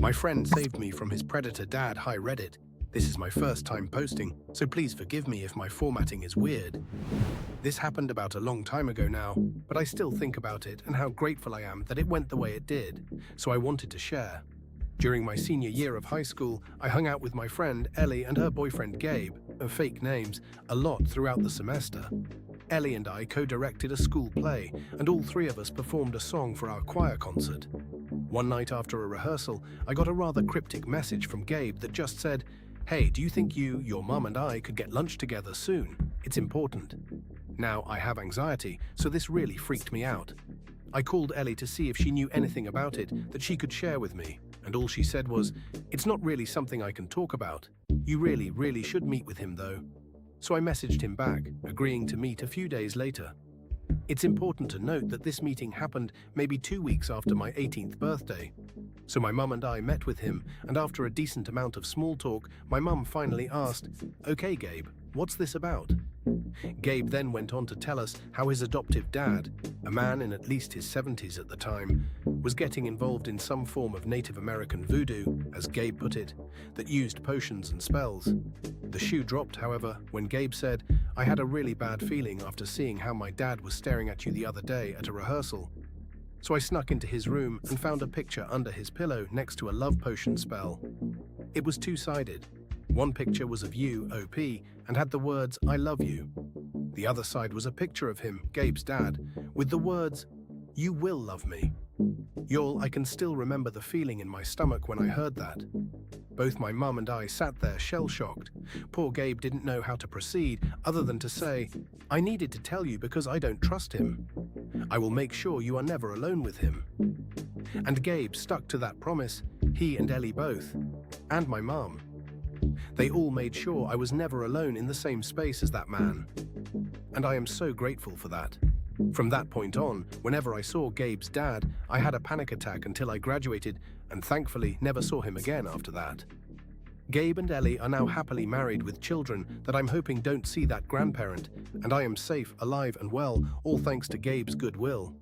My friend saved me from his predator dad. Hi Reddit. This is my first time posting, so please forgive me if my formatting is weird. This happened about a long time ago now, but I still think about it and how grateful I am that it went the way it did, so I wanted to share. During my senior year of high school, I hung out with my friend Ellie and her boyfriend Gabe, fake names, a lot throughout the semester. Ellie and I co-directed a school play, and all three of us performed a song for our choir concert. One night after a rehearsal, I got a rather cryptic message from Gabe that just said, "Hey, do you think your mum and I could get lunch together soon? It's important." Now, I have anxiety, so this really freaked me out. I called Ellie to see if she knew anything about it that she could share with me, and all she said was, "It's not really something I can talk about. You really should meet with him though." So I messaged him back, agreeing to meet a few days later. It's important to note that this meeting happened maybe 2 weeks after my 18th birthday. So my mum and I met with him, and after a decent amount of small talk, my mum finally asked, "Okay, Gabe, what's this about?" Gabe then went on to tell us how his adoptive dad, a man in at least his 70s at the time, was getting involved in some form of Native American voodoo, as Gabe put it, that used potions and spells. The shoe dropped, however, when Gabe said, "I had a really bad feeling after seeing how my dad was staring at you the other day at a rehearsal. So I snuck into his room and found a picture under his pillow next to a love potion spell. It was two-sided. One picture was of you, OP, and had the words, 'I love you.' The other side was a picture of him, Gabe's dad, with the words, 'You will love me.' Y'all, I can still remember the feeling in my stomach when I heard that. Both my mum and I sat there shell-shocked. Poor Gabe didn't know how to proceed other than to say, 'I needed to tell you because I don't trust him. I will make sure you are never alone with him.' And Gabe stuck to that promise, he and Ellie both, and my mum. They all made sure I was never alone in the same space as that man. And I am so grateful for that. From that point on, whenever I saw Gabe's dad, I had a panic attack until I graduated, and thankfully never saw him again after that. Gabe and Ellie are now happily married with children that I'm hoping don't see that grandparent, and I am safe, alive and well, all thanks to Gabe's goodwill.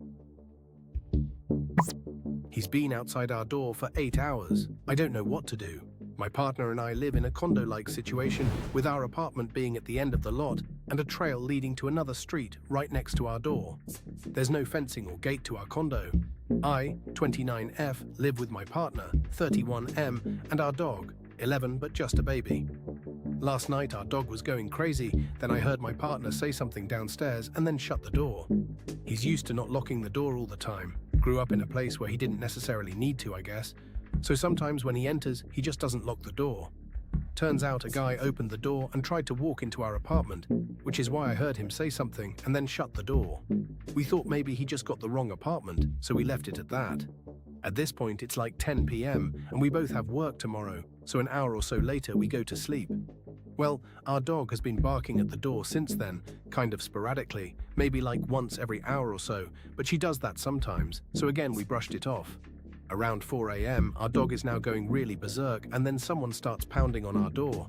He's been outside our door for 8 hours. I don't know what to do. My partner and I live in a condo-like situation, with our apartment being at the end of the lot and a trail leading to another street right next to our door. There's no fencing or gate to our condo. I, 29F, live with my partner, 31M, and our dog, 11 but just a baby. Last night our dog was going crazy, then I heard my partner say something downstairs and then shut the door. He's used to not locking the door all the time. Grew up in a place where he didn't necessarily need to, I guess. So sometimes when he enters, he just doesn't lock the door. Turns out a guy opened the door and tried to walk into our apartment, which is why I heard him say something and then shut the door. We thought maybe he just got the wrong apartment, so we left it at that. At this point, it's like 10 p.m. and we both have work tomorrow, so an hour or so later we go to sleep. Well, our dog has been barking at the door since then, kind of sporadically, maybe like once every hour or so, but she does that sometimes, so again we brushed it off. Around 4 a.m, our dog is now going really berserk, and then someone starts pounding on our door.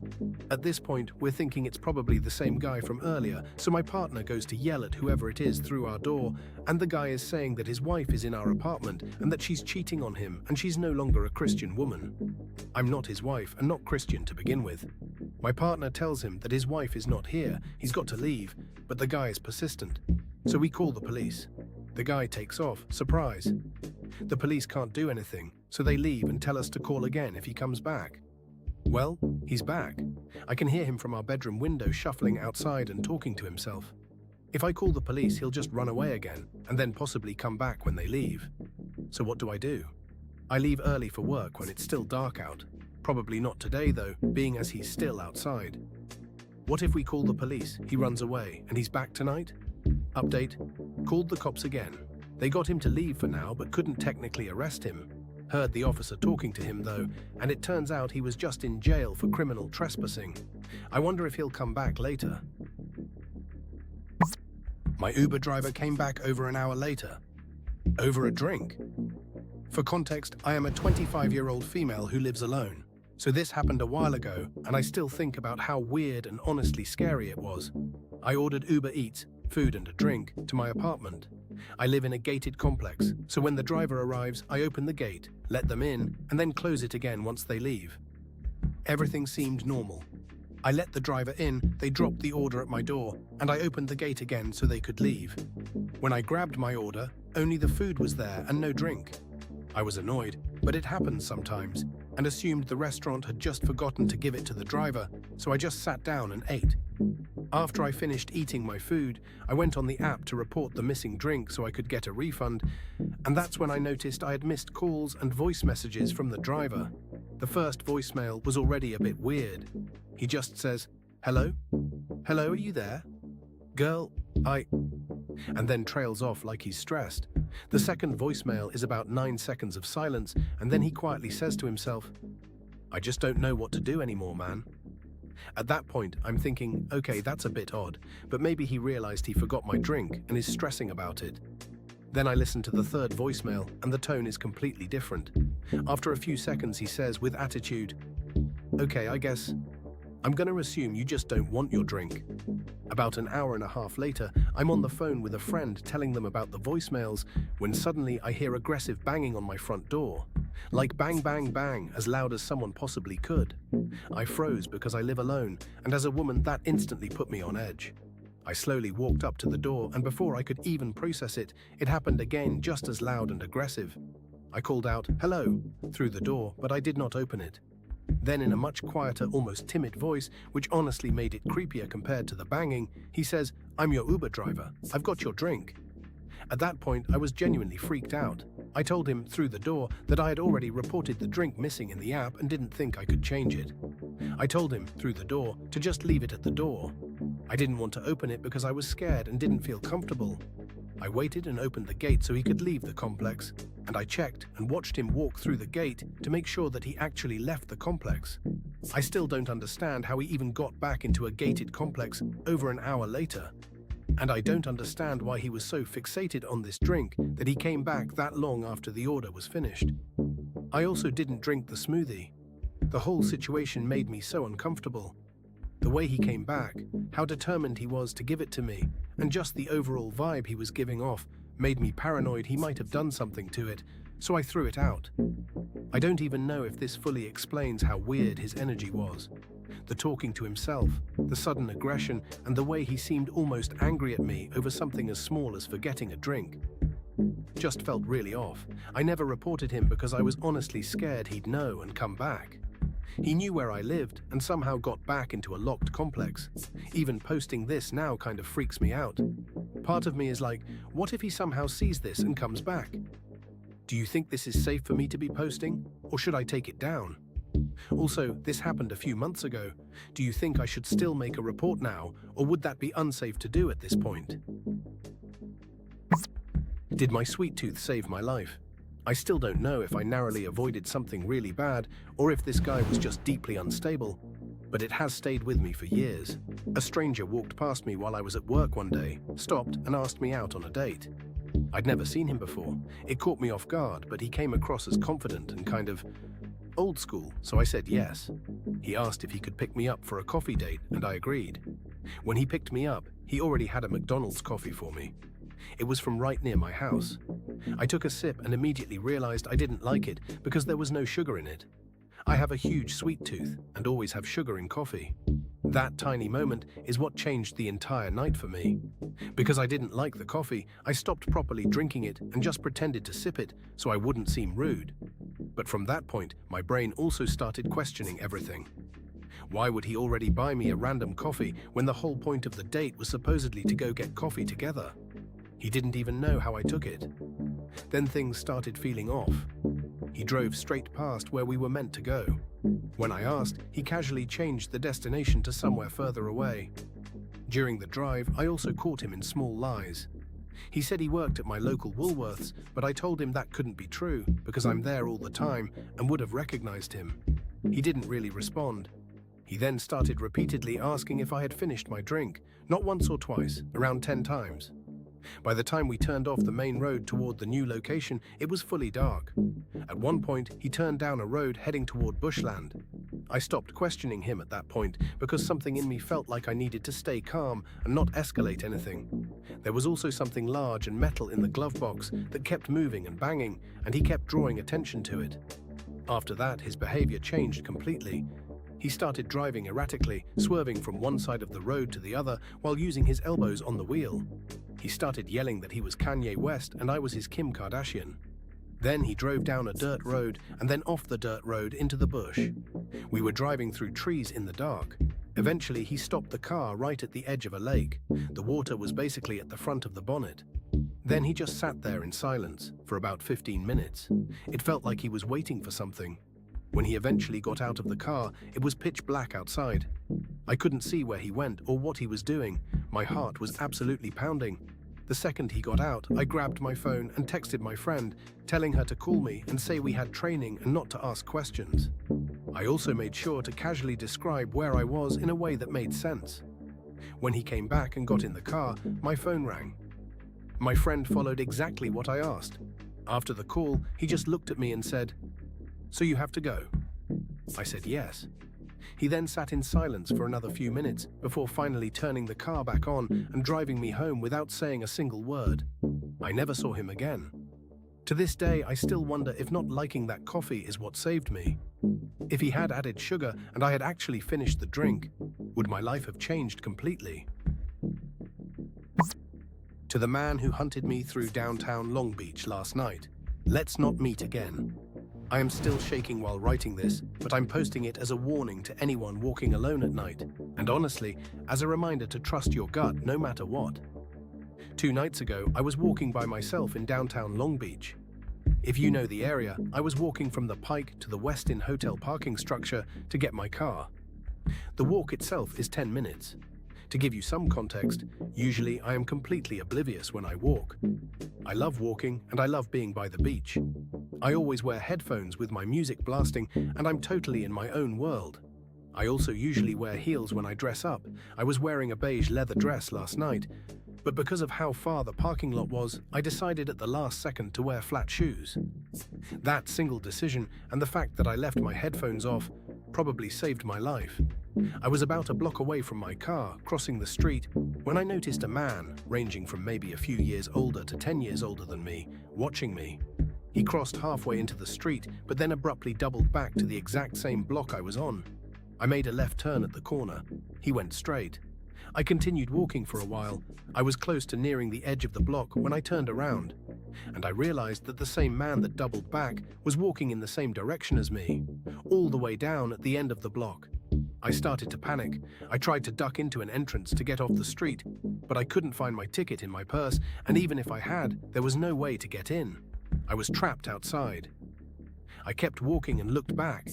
At this point, we're thinking it's probably the same guy from earlier, so my partner goes to yell at whoever it is through our door, and the guy is saying that his wife is in our apartment and that she's cheating on him and she's no longer a Christian woman. I'm not his wife and not Christian to begin with. My partner tells him that his wife is not here, he's got to leave, but the guy is persistent. So we call the police. The guy takes off, surprise. The police can't do anything, so they leave and tell us to call again if he comes back. Well, he's back. I can hear him from our bedroom window shuffling outside and talking to himself. If I call the police, he'll just run away again, and then possibly come back when they leave. So what do? I leave early for work when it's still dark out. Probably not today though, being as he's still outside. What if we call the police, he runs away, and he's back tonight? Update, called the cops again. They got him to leave for now, but couldn't technically arrest him. Heard the officer talking to him though, and it turns out he was just in jail for criminal trespassing. I wonder if he'll come back later. My Uber driver came back over an hour later. Over a drink. For context, I am a 25-year-old female who lives alone. So this happened a while ago, and I still think about how weird and honestly scary it was. I ordered Uber Eats, food and a drink, to my apartment. I live in a gated complex, so when the driver arrives, I open the gate, let them in, and then close it again once they leave. Everything seemed normal. I let the driver in, they dropped the order at my door, and I opened the gate again so they could leave. When I grabbed my order, only the food was there and no drink. I was annoyed, but it happens sometimes, and assumed the restaurant had just forgotten to give it to the driver, so I just sat down and ate. After I finished eating my food, I went on the app to report the missing drink so I could get a refund, and that's when I noticed I had missed calls and voice messages from the driver. The first voicemail was already a bit weird. He just says, "Hello? Hello, are you there? Girl, and then trails off like he's stressed. The second voicemail is about 9 seconds of silence, and then he quietly says to himself, "I just don't know what to do anymore, man." At that point, I'm thinking, okay, that's a bit odd, but maybe he realized he forgot my drink and is stressing about it. Then I listen to the third voicemail, and the tone is completely different. After a few seconds, he says with attitude, "Okay, I guess I'm gonna assume you just don't want your drink." About an hour and a half later, I'm on the phone with a friend telling them about the voicemails when suddenly I hear aggressive banging on my front door. Like bang, bang, bang, as loud as someone possibly could. I froze because I live alone, and as a woman that instantly put me on edge. I slowly walked up to the door, and before I could even process it, it happened again just as loud and aggressive. I called out, "Hello," through the door, but I did not open it. Then in a much quieter, almost timid voice, which honestly made it creepier compared to the banging, he says, "I'm your Uber driver. I've got your drink." At that point, I was genuinely freaked out. I told him through the door that I had already reported the drink missing in the app and didn't think I could change it. I told him through the door to just leave it at the door. I didn't want to open it because I was scared and didn't feel comfortable. I waited and opened the gate so he could leave the complex, and I checked and watched him walk through the gate to make sure that he actually left the complex. I still don't understand how he even got back into a gated complex over an hour later. And I don't understand why he was so fixated on this drink that he came back that long after the order was finished. I also didn't drink the smoothie. The whole situation made me so uncomfortable. The way he came back, how determined he was to give it to me, and just the overall vibe he was giving off made me paranoid he might have done something to it, so I threw it out. I don't even know if this fully explains how weird his energy was. The talking to himself, the sudden aggression, and the way he seemed almost angry at me over something as small as forgetting a drink. Just felt really off. I never reported him because I was honestly scared he'd know and come back. He knew where I lived and somehow got back into a locked complex. Even posting this now kind of freaks me out. Part of me is like, what if he somehow sees this and comes back? Do you think this is safe for me to be posting, or should I take it down? Also, this happened a few months ago. Do you think I should still make a report now, or would that be unsafe to do at this point? Did my sweet tooth save my life? I still don't know if I narrowly avoided something really bad, or if this guy was just deeply unstable, but it has stayed with me for years. A stranger walked past me while I was at work one day, stopped and asked me out on a date. I'd never seen him before. It caught me off guard, but he came across as confident and kind of old school, so I said yes. He asked if he could pick me up for a coffee date, and I agreed. When he picked me up, he already had a McDonald's coffee for me. It was from right near my house. I took a sip and immediately realized I didn't like it because there was no sugar in it. I have a huge sweet tooth and always have sugar in coffee. That tiny moment is what changed the entire night for me. Because I didn't like the coffee, I stopped properly drinking it and just pretended to sip it so I wouldn't seem rude. But from that point, my brain also started questioning everything. Why would he already buy me a random coffee when the whole point of the date was supposedly to go get coffee together? He didn't even know how I took it. Then things started feeling off. He drove straight past where we were meant to go. When I asked, he casually changed the destination to somewhere further away. During the drive, I also caught him in small lies. He said he worked at my local Woolworths, but I told him that couldn't be true because I'm there all the time and would have recognized him. He didn't really respond. He then started repeatedly asking if I had finished my drink, not once or twice, around 10 times. By the time we turned off the main road toward the new location, it was fully dark. At one point, he turned down a road heading toward bushland. I stopped questioning him at that point because something in me felt like I needed to stay calm and not escalate anything. There was also something large and metal in the glove box that kept moving and banging, and he kept drawing attention to it. After that, his behavior changed completely. He started driving erratically, swerving from one side of the road to the other while using his elbows on the wheel. He started yelling that he was Kanye West and I was his Kim Kardashian. Then he drove down a dirt road and then off the dirt road into the bush. We were driving through trees in the dark. Eventually, he stopped the car right at the edge of a lake. The water was basically at the front of the bonnet. Then he just sat there in silence for about 15 minutes. It felt like he was waiting for something. When he eventually got out of the car, it was pitch black outside. I couldn't see where he went or what he was doing. My heart was absolutely pounding. The second he got out, I grabbed my phone and texted my friend, telling her to call me and say we had training and not to ask questions. I also made sure to casually describe where I was in a way that made sense. When he came back and got in the car, my phone rang. My friend followed exactly what I asked. After the call, he just looked at me and said, "So you have to go?" I said yes. He then sat in silence for another few minutes before finally turning the car back on and driving me home without saying a single word. I never saw him again. To this day, I still wonder if not liking that coffee is what saved me. If he had added sugar and I had actually finished the drink, would my life have changed completely? To the man who hunted me through downtown Long Beach last night, let's not meet again. I am still shaking while writing this, but I'm posting it as a warning to anyone walking alone at night, and honestly, as a reminder to trust your gut no matter what. 2 nights ago, I was walking by myself in downtown Long Beach. If you know the area, I was walking from the Pike to the Westin Hotel parking structure to get my car. The walk itself is 10 minutes. To give you some context, usually I am completely oblivious when I walk. I love walking and I love being by the beach. I always wear headphones with my music blasting and I'm totally in my own world. I also usually wear heels when I dress up. I was wearing a beige leather dress last night, but because of how far the parking lot was, I decided at the last second to wear flat shoes. That single decision and the fact that I left my headphones off probably saved my life. I was about a block away from my car, crossing the street, when I noticed a man, ranging from maybe a few years older to 10 years older than me, watching me. He crossed halfway into the street, but then abruptly doubled back to the exact same block I was on. I made a left turn at the corner. He went straight. I continued walking for a while. I was close to nearing the edge of the block when I turned around, and I realized that the same man that doubled back was walking in the same direction as me, all the way down at the end of the block. I started to panic. I tried to duck into an entrance to get off the street, but I couldn't find my ticket in my purse, and even if I had, there was no way to get in. I was trapped outside. I kept walking and looked back.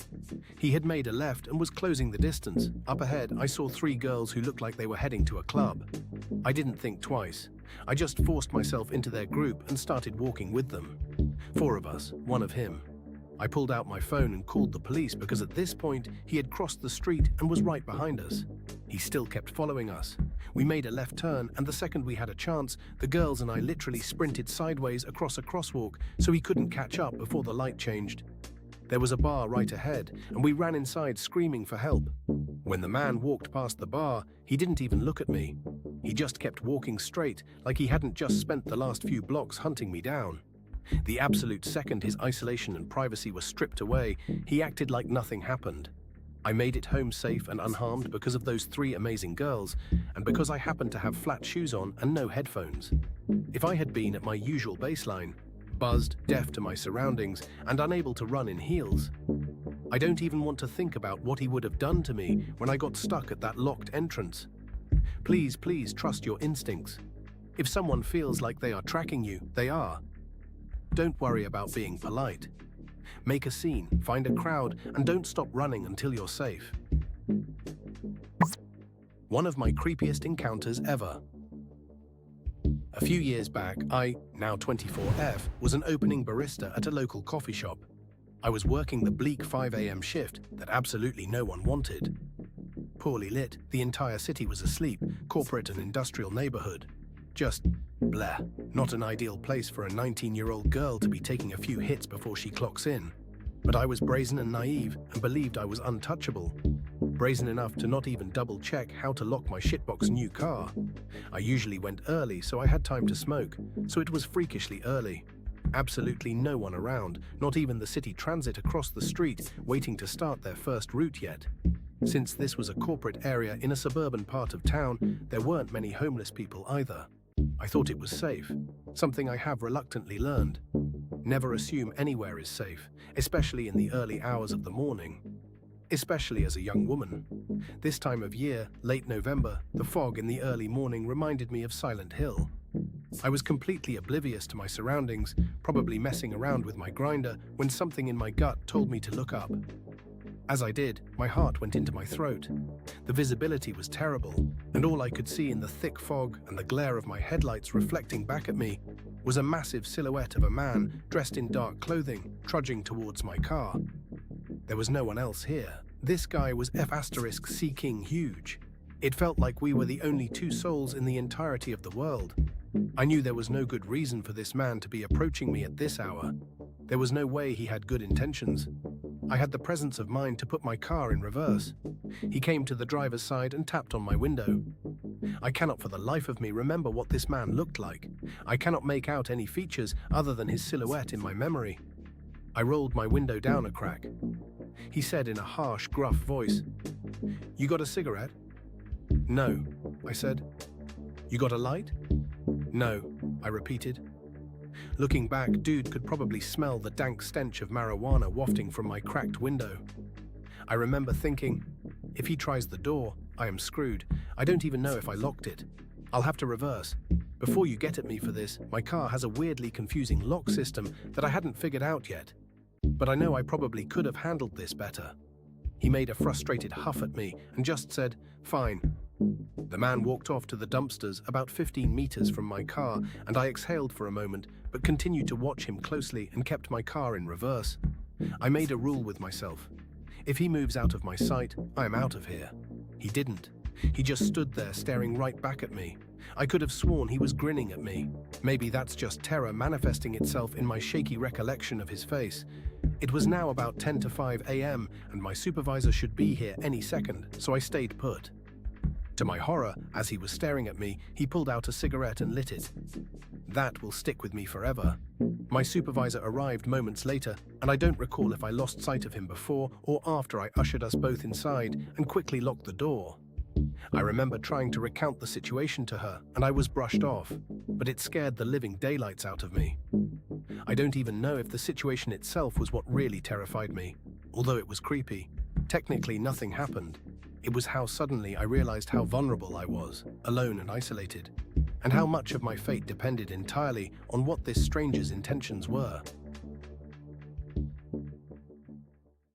He had made a left and was closing the distance. Up ahead, I saw 3 girls who looked like they were heading to a club. I didn't think twice. I just forced myself into their group and started walking with them. 4 of us, 1 of him. I pulled out my phone and called the police because at this point, he had crossed the street and was right behind us. He still kept following us. We made a left turn, and the second we had a chance, the girls and I literally sprinted sideways across a crosswalk so he couldn't catch up before the light changed. There was a bar right ahead, and we ran inside screaming for help. When the man walked past the bar, he didn't even look at me. He just kept walking straight, like he hadn't just spent the last few blocks hunting me down. The absolute second his isolation and privacy were stripped away, he acted like nothing happened. I made it home safe and unharmed because of those 3 amazing girls, and because I happened to have flat shoes on and no headphones. If I had been at my usual baseline, buzzed, deaf to my surroundings, and unable to run in heels, I don't even want to think about what he would have done to me when I got stuck at that locked entrance. Please, please trust your instincts. If someone feels like they are tracking you, they are. Don't worry about being polite. Make a scene, find a crowd, and don't stop running until you're safe. One of my creepiest encounters ever. A few years back, I, now 24F, was an opening barista at a local coffee shop. I was working the bleak 5 a.m. shift that absolutely no one wanted. Poorly lit, the entire city was asleep, corporate and industrial neighborhood. Just bleh, not an ideal place for a 19-year-old girl to be taking a few hits before she clocks in. But I was brazen and naive and believed I was untouchable. Brazen enough to not even double-check how to lock my shitbox new car. I usually went early, so I had time to smoke, so it was freakishly early. Absolutely no one around, not even the city transit across the street, waiting to start their first route yet. Since this was a corporate area in a suburban part of town, there weren't many homeless people either. I thought it was safe, something I have reluctantly learned. Never assume anywhere is safe, especially in the early hours of the morning. Especially as a young woman. This time of year, late November, the fog in the early morning reminded me of Silent Hill. I was completely oblivious to my surroundings, probably messing around with my grinder, when something in my gut told me to look up. As I did, my heart went into my throat. The visibility was terrible, and all I could see in the thick fog and the glare of my headlights reflecting back at me was a massive silhouette of a man dressed in dark clothing, trudging towards my car. There was no one else here. This guy was F***ing huge. It felt like we were the only two souls in the entirety of the world. I knew there was no good reason for this man to be approaching me at this hour. There was no way he had good intentions. I had the presence of mind to put my car in reverse. He came to the driver's side and tapped on my window. I cannot for the life of me remember what this man looked like. I cannot make out any features other than his silhouette in my memory. I rolled my window down a crack. He said in a harsh, gruff voice, "You got a cigarette?" "No," I said. "You got a light?" "No," I repeated. Looking back, dude could probably smell the dank stench of marijuana wafting from my cracked window. I remember thinking, if he tries the door, I am screwed. I don't even know if I locked it. I'll have to reverse. Before you get at me for this, my car has a weirdly confusing lock system that I hadn't figured out yet. But I know I probably could have handled this better. He made a frustrated huff at me and just said, "Fine." The man walked off to the dumpsters about 15 meters from my car, and I exhaled for a moment, but continued to watch him closely and kept my car in reverse. I made a rule with myself. If he moves out of my sight, I am out of here. He didn't. He just stood there staring right back at me. I could have sworn he was grinning at me. Maybe that's just terror manifesting itself in my shaky recollection of his face. It was now about 10 to 5 a.m. and my supervisor should be here any second, so I stayed put. To my horror, as he was staring at me, he pulled out a cigarette and lit it. That will stick with me forever. My supervisor arrived moments later, and I don't recall if I lost sight of him before or after I ushered us both inside and quickly locked the door. I remember trying to recount the situation to her, and I was brushed off, but it scared the living daylights out of me. I don't even know if the situation itself was what really terrified me, although it was creepy. Technically, nothing happened. It was how suddenly I realized how vulnerable I was, alone and isolated, and how much of my fate depended entirely on what this stranger's intentions were.